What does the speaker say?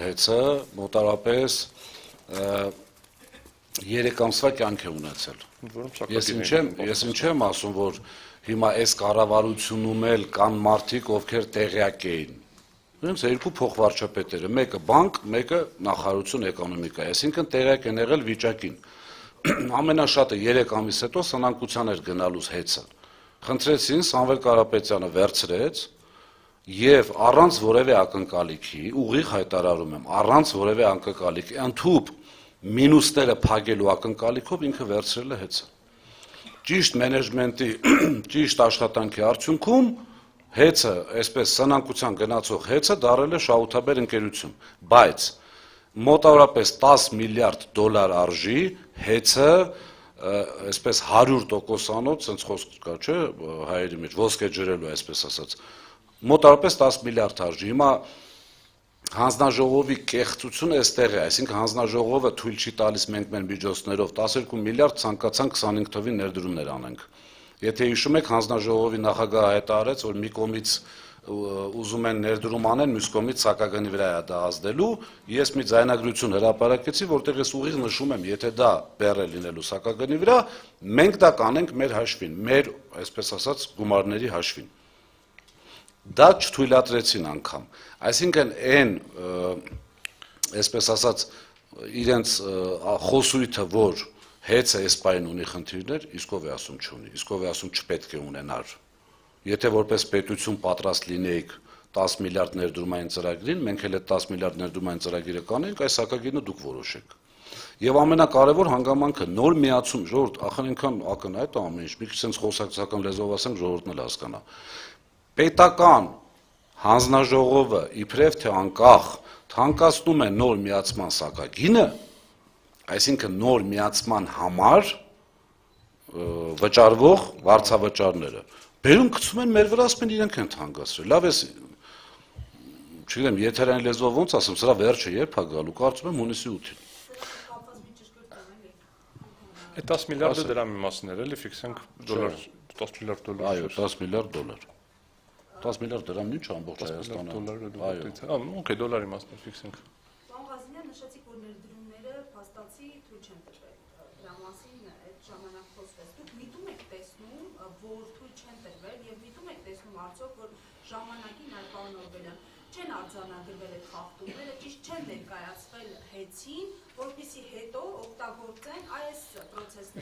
հեծը մոտարապես 3 ամսվա կյանք է ունեցել։ Ես ինչ եմ ասում, որ հիմա այս կառավարությունում էլ կան մարդիկ, ովքեր տեղյակ էին։ Իրենց երկու փոխվարչապետերը, մեկը բանկ, մեկը նախարարություն էկոնոմիկա, այսինքն տեղյակ են եղել վիճակին։ Ամենաշատը 3 ամիս հետո սնանկության էր գնալուց հեծը։ Խնդրեցին, Սամվել Կարապետյանը վերցրեց եւ առանց որևէ ակնկալիքի, ուղիղ հայտարարում եմ, առանց որևէ ակնկալիքի, ընդհուպ մինուսները փակելու ակնկալիքով ինքը վերցրել է հեծը։ Ճիշտ մենեջմենտի, ճիշտ աշխատանքի արդյունքում հեծը, այսպես սնանկության գնացող հեծը դարել է շահութաբեր ընկերություն, բայց մոտավորապես 10 միլիարդ դոլար արժի հեծը, այսպես 100%-անոց, sense խոսք կա, չէ, հայերի մեջ ոսկե ջրելու, այսպես ասած, մոտավորապես 10 միլիարդ արժի։ Հիմա հանձնաժողովի կեղծությունը այստեղ է, այսինքն հանձնաժողովը թույլ չի տալիս մենք մեր միջոցներով 12 միլիարդ ցանկացան 25 թվին ներդրումներ անենք։ Եթե հիշում եք, հանձնաժողովի նախագահը հայտարարեց, որ մի կողմից ուզում են ներդրում անեն, մյուս կողմից սակագնի վրա է դա ազդելու։ Ես մի ձայնագրություն հրապարակեցի, որտեղ ես ուղիղ նշում եմ, եթե դա բեռ է լինելու սակագնի վրա, մենք դա կանենք մեր հաշվին, մեր, այսպես ասած, գումարների հաշվին։ Դա չթույլատրեցին անգամ։ Այսինքն այն, այսպես ասած, իրենց խոսույթը, որ հեծը այս պայն ունի խնդիրներ, իսկ ով է ասում չունի, իսկ ով է ասում չպետք է ունենար։ Եթե որպես պետություն պատրաստ լինեիք 10 միլիարդ ներդրումային ծրագրին, մենք էլ այդ 10 միլիարդ ներդրումային ծրագիրը կանենք, այս սակագինը դուք որոշեք։ Եվ ամենակարևոր հանգամանքը նոր միացում, ժողովուրդ, ախր այնքան ակնհայտ է ամեն ինչ, մի քիչ sense խոսակցական լեզվով ասենք, ժողովուրդն էլ հասկանա։ Պետական հանձնաժողովը իբրև թե անկախ թանկացնում է նոր միացման սակագինը, այսինքն նոր միացման համար վճարվող վարձավճարները, բերում գցում են մեր վրա, ասում են իրենք են թանկացրել։ Լավ էս, չգիտեմ, եթերային լեզվով ոնց ասեմ, սրա վերջը երբ է գալու, կարծում եմ հունիսի 8-ին։ Այդ 10 միլիարդը դրա մի մասն էր, էլի ֆիքսենք դոլար, 10 միլիարդ դոլար։ Այո, 10 միլիարդ դոլար։ 10 միլիարդ դրամ ինչ ամբողջ Հայաստանը։ Այո, օքեյ, դոլարի մասն է ֆիքսենք։ Պարոն Ղազարյան, նշեցիք, որ ներդրումները փաստացի թույլ չեն տրվել։ Դրա մասին այդ ժամանակ խոսվեց։ Դուք միտում եք տեսնում, որ թույլ չեն տրվել եւ միտում եք տեսնում արդյոք, որ ժամանակին այդ պարոն Օրբելյան չեն արձանագրվել այդ խախտումները, ճիշտ չեն ներկայացվել հեծին, որպեսզի հետո օգտագործեն այս պրոցեսները։